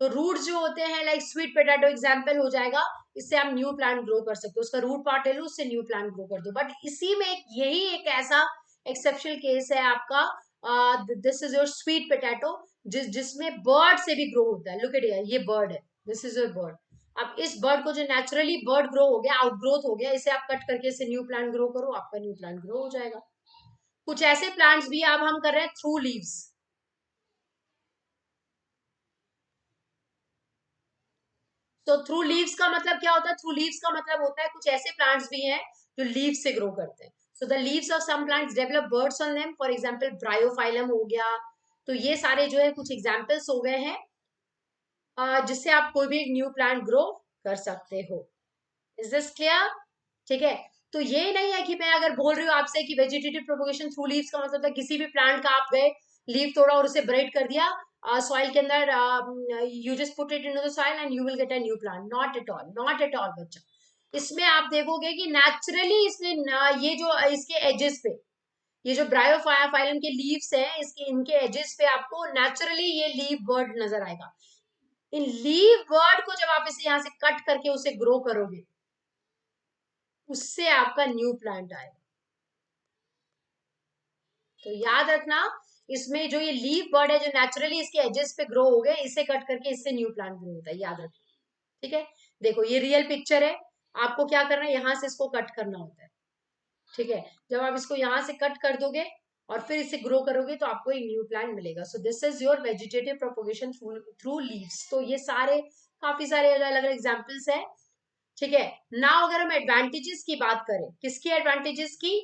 तो रूट जो होते हैं, लाइक स्वीट पोटैटो एग्जाम्पल हो जाएगा, इससे आप न्यू प्लांट ग्रो कर सकते हो, उसका रूट पार्ट ले लो, उससे न्यू प्लांट ग्रो कर दो। बट इसी में यही एक ऐसा एक्सेप्शनल केस है आपका, this is your sweet potato, जिसमें बर्ड से भी ग्रो होता है। लुक एट हियर, ये बर्ड है, दिस इज योर बर्ड। अब इस बर्ड को जो नेचुरली बर्ड ग्रो हो गया, आउटग्रोथ हो गया, इसे आप कट करके इसे न्यू प्लांट ग्रो करो, आपका न्यू प्लांट ग्रो हो जाएगा। कुछ ऐसे प्लांट्स भी अब हम कर रहे हैं थ्रू लीव्स। तो थ्रू लीव्स का मतलब क्या होता है, थ्रू लीव्स का मतलब होता है कुछ ऐसे प्लांट्स भी हैं जो लीव से ग्रो करते हैं। So the leaves of some plants develop buds on them, for example bryophyllum हो गया। तो ये सारे जो है कुछ एग्जांपल्स हो गए हैं, जिससे आप कोई भी एक न्यू प्लांट ग्रो कर सकते हो। Is this clear? ठीक है, तो ये नहीं है कि मैं अगर बोल रही हूँ आपसे कि वेजिटेटिव प्रोपोगेशन थ्रू लीव्स का मतलब है किसी भी प्लांट का आप गए, लीव तोड़ा और उसे ब्राइट कर दिया सॉइल के अंदर, you just put it into the soil and you will get a new plant. Not at all, not at all बच्चा। इसमें आप देखोगे कि नेचुरली इसमें ये जो इसके एजेस पे, ये जो ब्रायोफाइलम के लीव्स हैं, इसके इनके एजेस पे आपको नेचुरली ये लीव बर्ड नजर आएगा। इन लीव बर्ड को जब आप इसे यहाँ से कट करके उसे ग्रो करोगे, उससे आपका न्यू प्लांट आएगा। तो याद रखना, इसमें जो ये लीव बर्ड है जो नेचुरली इसके एजेस पे ग्रो हो गए, इसे कट करके इससे न्यू प्लांट ग्रो होता है, याद रखना। ठीक है, देखो ये रियल पिक्चर है, आपको क्या करना है, यहाँ से इसको कट करना होता है। ठीक है, जब आप इसको यहाँ से कट कर दोगे और फिर इसे ग्रो करोगे तो आपको एक न्यू प्लांट मिलेगा। So this is your vegetative propagation through leaves. तो ये सारे काफी सारे अलग अलग एग्जाम्पल्स है। ठीक है, नाउ अगर हम एडवांटेजेस की बात करें, किसकी एडवांटेजेस की,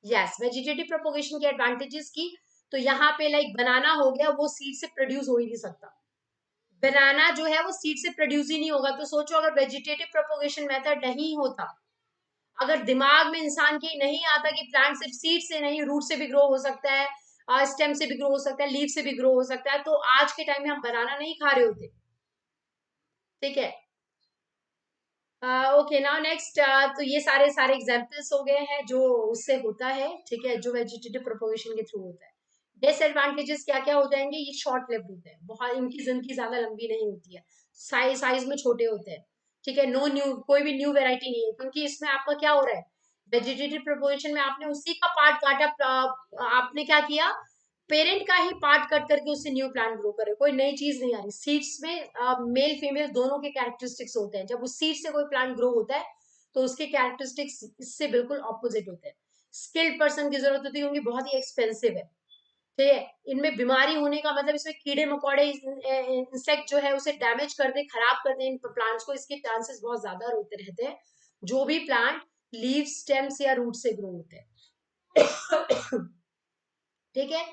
यस वेजिटेटिव प्रोपोगेशन के एडवांटेजेस की, तो यहाँ पे लाइक बनाना हो गया, वो सीड से प्रोड्यूस हो ही नहीं सकता। बनाना जो है वो सीड से प्रोड्यूस ही नहीं होगा। तो सोचो अगर वेजिटेटिव प्रोपोगेशन मेथड नहीं होता, अगर दिमाग में इंसान के नहीं आता कि प्लांट सिर्फ सीड से नहीं रूट से भी ग्रो हो सकता है, स्टेम से भी ग्रो हो सकता है, लीव से भी ग्रो हो सकता है, तो आज के टाइम में हम बनाना नहीं खा रहे होते। ठीक है, ओके नाउ नेक्स्ट, तो ये सारे सारे एग्जांपल्स हो गए हैं जो उससे होता है। ठीक है, जो वेजिटेटिव प्रोपोगेशन के थ्रू होता है। डिसएडवांटेजेस क्या क्या हो जाएंगे, ये शॉर्ट लिव्ड होते हैं, बहुत इनकी जिंदगी ज्यादा लंबी नहीं होती है, साइज में छोटे होते हैं। ठीक है, नो न्यू कोई भी न्यू वेराइटी नहीं है, क्योंकि इसमें आपका क्या हो रहा है, वेजिटेटिव प्रोपोगेशन में आपने उसी का पार्ट काटा, आपने क्या किया, पेरेंट का ही पार्ट कट करके उससे न्यू प्लांट ग्रो करे, कोई नई चीज नहीं आ रही। सीड्स में मेल फीमेल दोनों के कैरेक्टरिस्टिक्स होते हैं, जब उस सीड से कोई प्लांट ग्रो होता है तो उसके कैरेक्टरिस्टिक्स इससे बिल्कुल ऑपोजिट होते हैं। स्किल्ड पर्सन की जरूरत होती है क्योंकि बहुत ही एक्सपेंसिव है। ठीक है, इनमें बीमारी होने का मतलब इसमें कीड़े मकोड़े इंसेक्ट जो है उसे डैमेज करते, खराब करते हैं इन प्लांट्स को, इसके चांसेस बहुत ज्यादा होते रहते हैं, जो भी प्लांट लीव स्टेम्स या रूट से ग्रो होते हैं। ठीक है,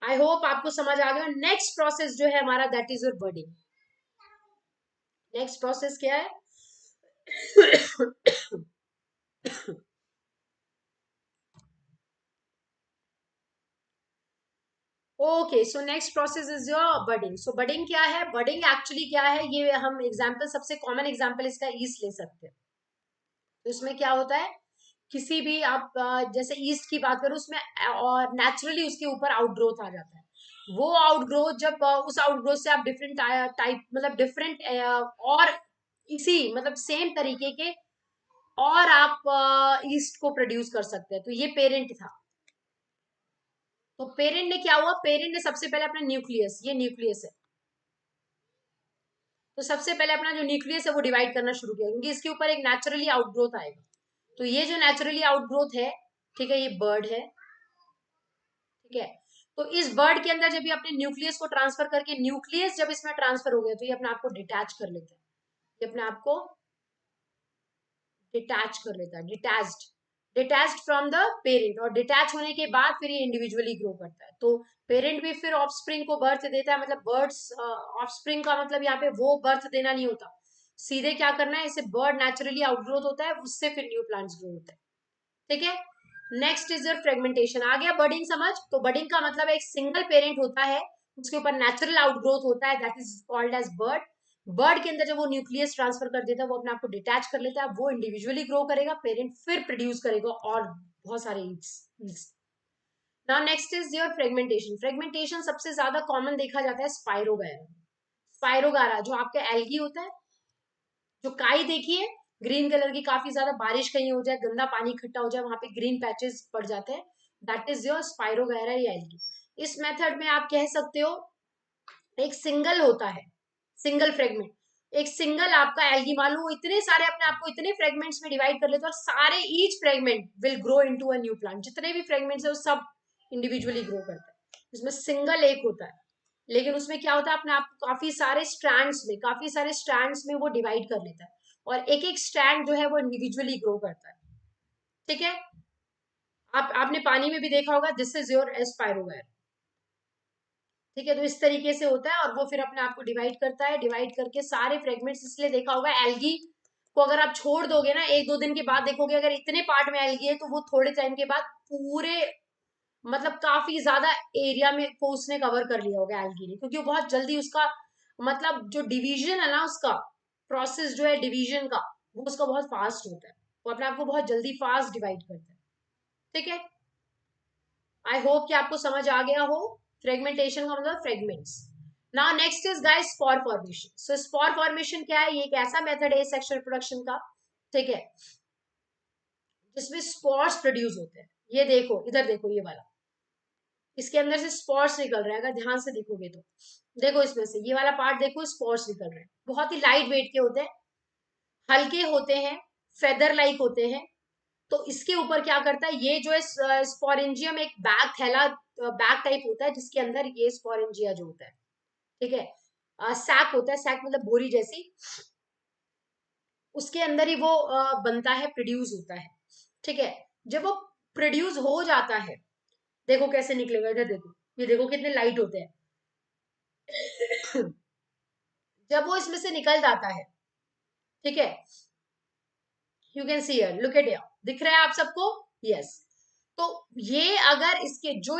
आई होप आपको समझ आ गया। नेक्स्ट प्रोसेस जो है हमारा, that is your budding. Next process क्या है? Okay, so next process is your budding. So budding क्या है, बडिंग एक्चुअली क्या है, ये हम एग्जांपल, सबसे कॉमन एग्जांपल इसका ईस्ट ले सकते हैं। तो इसमें क्या होता है, किसी भी आप जैसे ईस्ट की बात करो, उसमें और नेचुरली उसके ऊपर आउटग्रोथ आ जाता है। वो आउटग्रोथ जब उस आउटग्रोथ से आप डिफरेंट टाइप मतलब डिफरेंट और इसी मतलब सेम तरीके के और आप ईस्ट को प्रोड्यूस कर सकते हैं। तो ये पेरेंट था। तो पेरेंट ने क्या हुआ, पेरेंट ने सबसे पहले अपना न्यूक्लियस, ये न्यूक्लियस है, तो सबसे पहले अपना जो न्यूक्लियस है वो डिवाइड करना शुरू किया, क्योंकि इसके ऊपर एक नेचुरली आउटग्रोथ आएगा। तो ये जो नेचुरली आउटग्रोथ है, ठीक है, ये बर्ड है। ठीक है, तो इस बर्ड के अंदर जब ये अपने न्यूक्लियस को ट्रांसफर करके, न्यूक्लियस जब इसमें ट्रांसफर हो गया तो ये अपने आप को डिटैच कर लेता है, ये अपने आप को डिटैच कर लेता है, डिटैच्ड फ्रॉम द पेरेंट, और डिटैच होने के बाद फिर ये इंडिविजुअली ग्रो करता है। तो पेरेंट भी फिर ऑफस्प्रिंग को बर्थ देता है, मतलब बर्ड्स ऑफस्प्रिंग का मतलब यहाँ पे वो बर्थ देना नहीं होता, सीधे क्या करना है, इसे बर्ड नेचुरली आउटग्रोथ होता है, उससे फिर न्यू प्लांट्स ग्रो होते हैं। ठीक है, नेक्स्ट इज योर फ्रेगमेंटेशन। आ गया बर्डिंग समझ? तो बर्डिंग का मतलब एक सिंगल पेरेंट होता है, उसके ऊपर नेचुरल आउटग्रोथ होता है, that is called as bud. Bud के अंदर जब वो न्यूक्लियस ट्रांसफर कर देता है, वो अपने आप को डिटैच कर लेता है, वो इंडिविजुअली ग्रो करेगा, पेरेंट फिर प्रोड्यूस करेगा और बहुत सारे ईड्स। Now next is your fragmentation. Fragmentation सबसे ज्यादा कॉमन देखा जाता है स्पाइरोगारा। स्पाइरोगारा जो आपका एल्गी होता है, जो काई देखिए ग्रीन कलर की, काफी ज्यादा बारिश कहीं हो जाए, गंदा पानी इकट्ठा हो जाए, वहां पे ग्रीन पैचेस पड़ जाते हैं, दैट इज योर स्पाइरोगारा या एल्गी। इस मेथड में आप कह सकते हो एक सिंगल होता है, सिंगल फ्रेगमेंट, एक सिंगल आपका एल्गी, मान लो इतने सारे अपने आप को इतने फ्रेगमेंट्स में डिवाइड कर लेते हैं, और सारे each fragment will grow into a new plant, जितने भी फ्रेगमेंट्स है वो सब इंडिविजुअली ग्रो करते हैं। इसमें सिंगल एक होता है, लेकिन उसमें क्या होता है, अपने आप को काफी सारे स्ट्रैंड्स में वो डिवाइड कर लेता है, और एक एक स्ट्रैंड जो है वो इंडिविजुअली ग्रो करता है। ठीक है, आपने पानी में भी देखा होगा, दिस इज योर एस्पायरोगायर। ठीक है, तो इस तरीके से होता है, और वो फिर अपने आप को डिवाइड करता है, डिवाइड करके सारे फ्रेगमेंट्स, इसलिए देखा होगा एल्गी को अगर आप छोड़ दोगे ना, एक दो दिन के बाद देखोगे अगर इतने पार्ट में एल्गी है, तो वो थोड़े टाइम के बाद पूरे मतलब काफी ज्यादा एरिया में को उसने कवर कर लिया होगा एल्गी ने, क्योंकि वो बहुत जल्दी उसका मतलब जो डिवीजन है ना, उसका प्रोसेस जो है डिवीजन का, वो उसका बहुत फास्ट होता है, वो अपने आप को बहुत जल्दी फास्ट डिवाइड करता है। ठीक है, आई होप कि आपको समझ आ गया हो। फ्रेगमेंटेशन का मतलब fragments. Now next is guys spore formation. So spore formation क्या है? ये एक ऐसा मेथड है सेक्सुअल रिप्रोडक्शन का, ठीक है, जिसमें स्पोर्स प्रोड्यूस होते हैं। ये देखो, इधर देखो, ये वाला, इसके अंदर से स्पोर्स निकल रहे हैं। अगर ध्यान से देखोगे तो देखो, इसमें से ये वाला पार्ट देखो, स्पोर्स निकल रहे हैं, बहुत ही लाइट वेट के होते हैं, हल्के होते हैं, फेदर लाइक होते हैं। तो इसके ऊपर क्या करता है, ये जो है स्पोरेंजियम एक बैग थैला, बैग टाइप होता है, जिसके अंदर ये स्पोरेंजिया जो होता है, ठीक है, सैक होता है, सैक मतलब बोरी जैसी, उसके अंदर ही वो बनता है, प्रोड्यूस होता है। ठीक है, जब वो प्रोड्यूस हो जाता है, देखो कैसे निकलेगा, इधर देखो, ये देखो कितने लाइट होते हैं। जब वो इसमें से निकल जाता है, ठीक है, you can see here, look at here, दिख रहा है आप सबको? यस। तो ये अगर इसके जो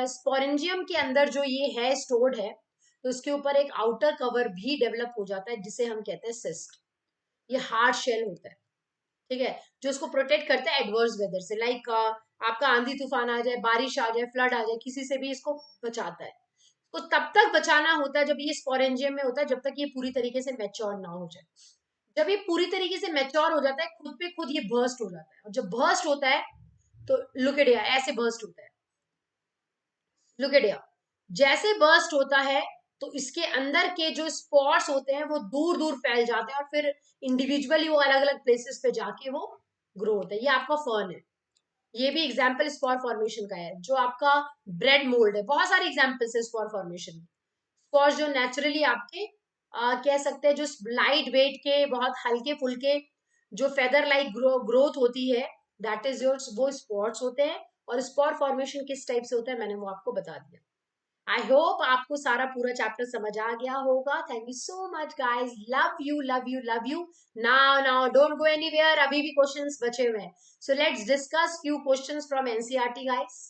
स्पोरेंजियम के अंदर जो ये है स्टोर्ड है, तो इसके ऊपर एक आउटर कवर भी डेवलप हो जाता है, जिसे हम कहते हैं सिस्ट। ये हार्ड शेल होता है, ठीक है, जो इसको प्रोटेक्ट करता है एडवर्स वेदर से, लाइक आपका आंधी तूफान आ जाए, बारिश आ जाए, फ्लड आ जाए, किसी से भी इसको बचाता है। तो तब तक बचाना होता है जब ये स्पोरेंजियम में होता है, जब तक ये पूरी तरीके से मैच्योर ना हो जाए। जब ये पूरी तरीके से मैच्योर हो जाता है, खुद पे खुद ये बर्स्ट हो जाता है, और जब बर्स्ट होता है तो लुक एट हियर, ऐसे बर्स्ट होता है, लुक एट हियर, जैसे बर्स्ट होता है तो इसके अंदर के जो स्पॉट्स होते हैं वो दूर दूर फैल जाते हैं, और फिर इंडिविजुअली वो अलग अलग प्लेसेस पे जाके वो ग्रो होता है। ये आपका फर्न है, ये भी एग्जाम्पल स्पॉर फॉर्मेशन का है। जो आपका ब्रेड मोल्ड है, बहुत सारे एग्जाम्पल्स है स्पॉर फॉर्मेशन के। स्पॉर्स जो नेचुरली आपके कह सकते हैं, जो लाइट वेट के, बहुत हल्के फुल्के, जो फेदर लाइक ग्रोथ होती है, दैट इज योर, वो स्पॉट्स होते हैं। और स्पॉर फॉर्मेशन किस टाइप से होता है मैंने वो आपको बता दिया। आई होप आपको सारा पूरा चैप्टर समझ आ गया होगा। Thank you so much guys, love you love you love you. Now now don't go anywhere, अभी भी क्वेश्चंस बचे हुए हैं। So let's discuss few questions from NCERT guys.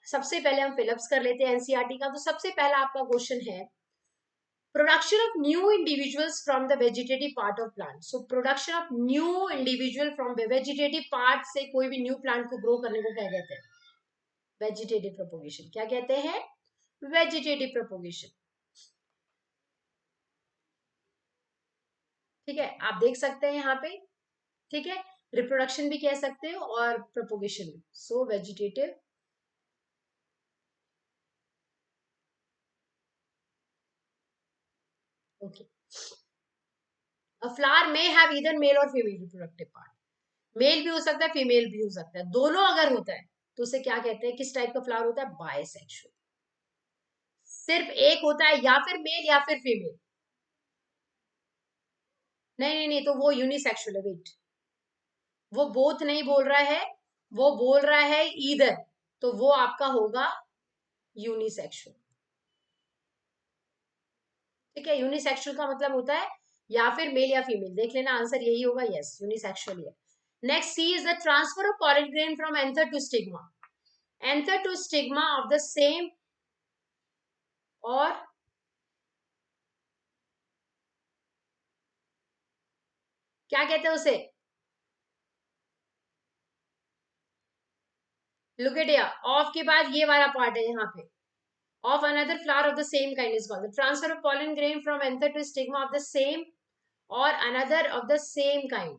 सबसे पहले हम फिलअप्स कर लेते हैं एनसीईआरटी का। तो सबसे पहला आपका क्वेश्चन है, production of new individuals from the vegetative part of plant. So production of new individual from vegetative part से कोई भी न्यू प्लांट को ग्रो करने को क्या कहते हैं? Vegetative propagation. क्या कहते हैं? Vegetative propagation. ठीक है, आप देख सकते हैं यहाँ पे, ठीक है, रिप्रोडक्शन भी कह सकते हो और प्रोपोगेशन भी। सो वेजिटेटिव, ओके। अ फ्लावर में हैव ईदर मेल और फीमेल रिप्रोडक्टिव पार्ट। मेल भी हो सकता है, फीमेल भी हो सकता है, दोनों अगर होता है तो उसे क्या कहते हैं? किस टाइप का फ्लावर होता है? बायसेक्सुअल। सिर्फ एक होता है, या फिर मेल या फिर फीमेल। नहीं नहीं नहीं, तो वो यूनिसेक्सुअल है, वेट, वो बोथ नहीं बोल रहा है, वो बोल रहा है ईदर, तो वो आपका होगा यूनिसेक्सुअल। ठीक है, यूनिसेक्सुअल का मतलब होता है या फिर मेल या फीमेल। देख लेना, आंसर यही होगा, यस, यूनिसेक्सुअल है। Next, C is the transfer of pollen grain from anther to stigma. Anther to stigma of the same, और क्या कहते हैं उसे? लुक एट हियर, ऑफ के बाद ये वाला पार्ट है यहाँ पे, of another flower of the same kind is called the transfer of pollen grain from anther to stigma of the same or another of the same kind।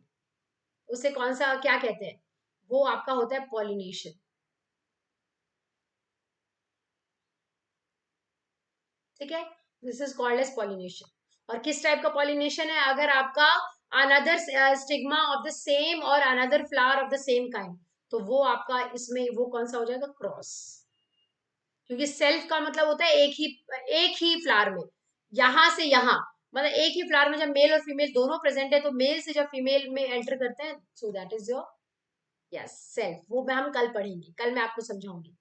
उसे कौन सा क्या कहते हैं? वो आपका होता है पॉलिनेशन। ठीक है, this is called as pollination. और किस टाइप का पॉलिनेशन है? अगर आपका another stigma of the same or another flower of the same kind, तो वो आपका इसमें वो कौन सा हो जाएगा? क्रॉस। क्योंकि सेल्फ का मतलब होता है एक ही फ्लावर में, यहां से यहां, मतलब एक ही फ्लावर में जब मेल और फीमेल दोनों प्रेजेंट है, तो मेल से जब फीमेल में एंटर करते हैं, so that is your, yes, self. वो मैं हम कल पढ़ेंगे, कल मैं आपको समझाऊंगी।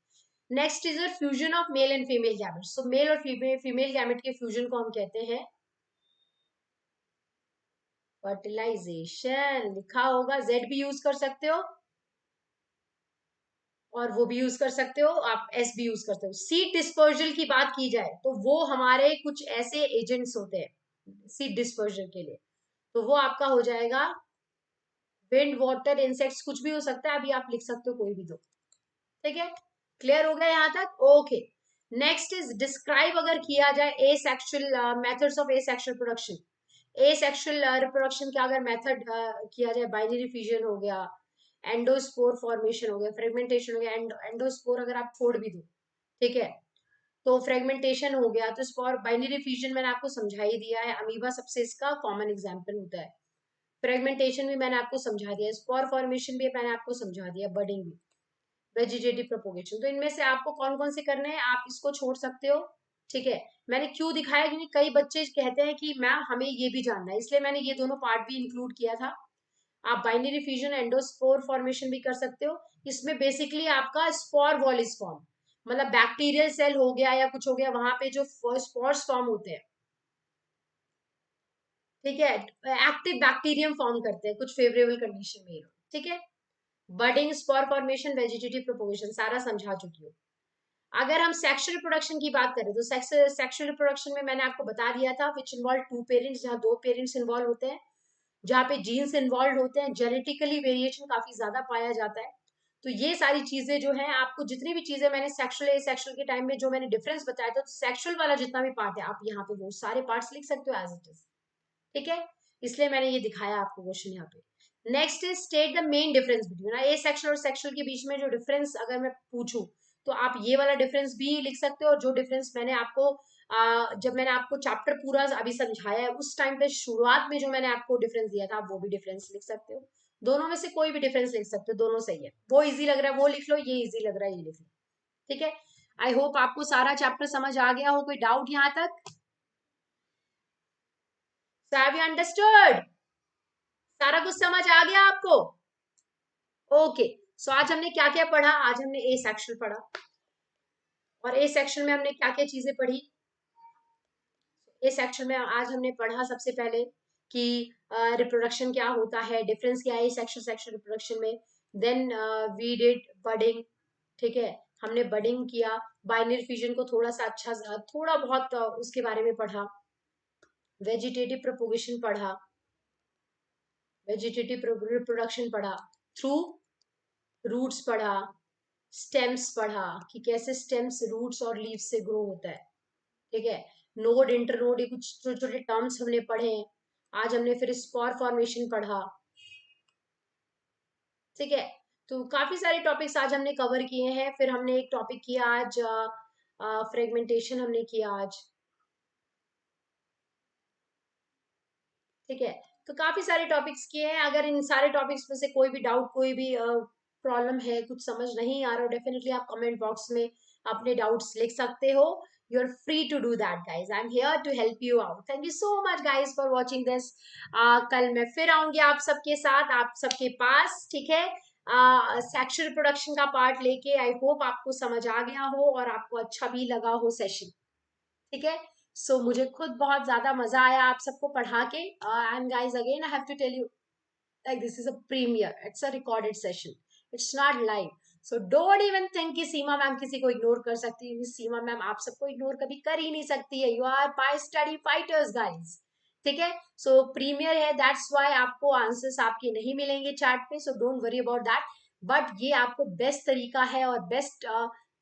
Next is fusion of male and female gamete. So male और फीमेल गैमेट के फ्यूजन को हम कहते हैं फर्टिलाइजेशन। लिखा होगा, जेड भी यूज कर सकते हो और वो भी यूज कर सकते हो, आप एस भी यूज करते हो। सीड डिस्पर्जल की बात की जाए तो वो हमारे कुछ ऐसे एजेंट्स होते हैं सीड डिस्पर्जल के लिए, तो वो आपका हो जाएगा विंड, वाटर, इंसेक्ट्स, कुछ भी हो सकता है, अभी आप लिख सकते हो कोई भी दो। ठीक है, क्लियर हो गया यहाँ तक? ओके, नेक्स्ट इज डिस्क्राइब, अगर किया जाए ए sexual methods of A sexual production, A sexual reproduction का अगर मेथड किया जाए, बाइनरी फ्यूजन हो गया, एंडोस्पोर फॉर्मेशन हो गया, फ्रेगमेंटेशन हो गया, एंडोस्पोर अगर आप छोड़ भी दो, ठीक है, तो फ्रेगमेंटेशन हो गया, तो स्पोर, बाइनरी फ्यूजन मैंने आपको समझा ही दिया है, अमीबा सबसे इसका कॉमन एग्जांपल होता है, फ्रेगमेंटेशन भी मैंने आपको समझा दिया, स्पोर फॉर्मेशन भी मैंने आपको समझा दिया, बडिंग भी, वेजिटेटिव प्रोपोगेशन। तो इनमें से आपको कौन कौन से करने हैं, आप इसको छोड़ सकते हो। ठीक है, मैंने क्यों दिखाया, क्योंकि कई बच्चे कहते हैं कि मैम हमें ये भी जानना है, इसलिए मैंने ये दोनों पार्ट भी इंक्लूड किया था। आप बाइनरी फ्यूजन, एंडोस्पोर फॉर्मेशन भी कर सकते हो। इसमें बेसिकली आपका स्पोर वॉल इज फॉर्म, मतलब बैक्टीरियल सेल हो गया या कुछ हो गया, वहां पे जो स्पोर्स फॉर्म होते हैं, ठीक है, एक्टिव बैक्टीरियम फॉर्म करते हैं कुछ फेवरेबल कंडीशन में। ठीक है, budding, spore formation, vegetative propagation सारा समझा चुकी हूँ। अगर हम सेक्सुअल रिप्रोडक्शन की बात करें, तो सेक्सुअल रिप्रोडक्शन में मैंने आपको बता दिया था, विच इन्वॉल्व टू पेरेंट्स, जहाँ दो पेरेंट्स इन्वॉल्व होते हैं, जहाँ पे जीन्स इन्वॉल्व होते हैं, जेनेटिकली वेरिएशन काफी ज्यादा पाया जाता है। तो ये सारी चीजें जो है, आपको जितनी भी चीजें मैंने सेक्सुअल एसेक्सुअल के टाइम में जो मैंने डिफरेंस बताया था, तो सेक्सुअल वाला जितना भी पार्ट है, आप यहाँ पे वो सारे पार्ट्स लिख सकते हो एज इट इज। ठीक है, इसलिए मैंने ये दिखाया आपको क्वेश्चन यहाँ पे। Next is state the main difference between A sexual और सेक्सुअल के बीच में जो डिफरेंस अगर मैं पूछूं, तो आप ये वाला डिफरेंस भी लिख सकते हो, और जो डिफरेंस मैंने आपको जब मैंने आपको चैप्टर पूरा अभी समझाया है, उस टाइम पे शुरुआत में जो मैंने आपको डिफरेंस दिया था, आप वो भी डिफरेंस लिख सकते हो। दोनों में से कोई भी डिफरेंस लिख सकते हो, दोनों सही है। वो इजी लग रहा है वो लिख लो, ये इजी लग रहा है ये लिख लो। ठीक है, आई होप आपको सारा चैप्टर समझ आ गया हो। कोई डाउट यहाँ तक? So have you understood? सारा कुछ समझ आ गया आपको? ओके, सो आज हमने क्या क्या पढ़ा? आज हमने ए सेक्शन पढ़ा, और ए सेक्शन में हमने क्या क्या चीजें पढ़ी? ए सेक्शन में आज हमने पढ़ा सबसे पहले कि रिप्रोडक्शन क्या होता है, डिफरेंस क्या है सेक्शन सेक्शन रिप्रोडक्शन में। देन वी डिड बडिंग, ठीक है, हमने बडिंग किया, बाइनरी फ्यूजन को थोड़ा सा अच्छा थोड़ा बहुत उसके बारे में पढ़ा, वेजिटेटिव प्रोपोगेशन पढ़ा, वेजिटेटिव रिप्रोडक्शन पढ़ा, थ्रू रूट्स पढ़ा, स्टेम्स पढ़ा कि कैसे स्टेम्स रूट्स और लीव्स से ग्रो होता है। ठीक है, नोड, इंटरनोड, ये कुछ छोटे छोटे टर्म्स हमने पढ़े हैं। आज हमने फिर स्पोर फॉर्मेशन पढ़ा। ठीक है, तो काफी सारे टॉपिक्स आज हमने कवर किए हैं। फिर हमने एक टॉपिक किया आज, फ्रेगमेंटेशन हमने किया आज। ठीक है, तो काफी सारे टॉपिक्स किए हैं। अगर इन सारे टॉपिक्स में से कोई भी डाउट, कोई भी प्रॉब्लम है, कुछ समझ नहीं आ रहा, डेफिनेटली आप कमेंट बॉक्स में अपने डाउट्स लिख सकते हो। You are free to do that guys, I am here to help you out. Thank you so much guys for watching this. कल मैं फिर आऊंगी आप सबके साथ, आप सबके पास। ठीक है, सेक्सुअल प्रोडक्शन का पार्ट लेके। आई होप आपको समझ आ गया हो और आपको अच्छा भी लगा हो सेशन। ठीक है, सो मुझे खुद बहुत ज्यादा मजा आया आप सबको पढ़ा के। And guys again I have to tell you, like this is a premiere, it's a recorded session, it's not live. So don't even think कि सीमा मैम किसी को इग्नोर कर सकती है। सीमा मैम आप सबको इग्नोर कभी कर ही नहीं सकती है। You are by study fighters guys. ठीक है, सो प्रीमियर है, दैट्स वाई आपको आंसर्स आपके नहीं मिलेंगे चैट पे, so don't worry about that. But ये आपको बेस्ट तरीका है, और बेस्ट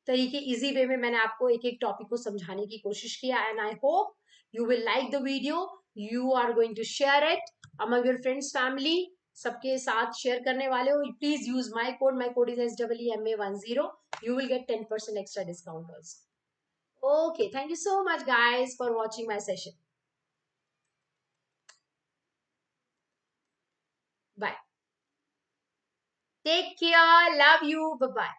तरीके इजी वे में मैंने आपको एक एक टॉपिक को समझाने की कोशिश किया। And I hope you will like the video, you are going to share it among your friends, family, सबके साथ शेयर करने वाले हो। Please use my code, my code is SEEMA10, you will get 10% extra discount also. Okay, thank you so much guys for watching my session. Bye, take care, love you, bye bye.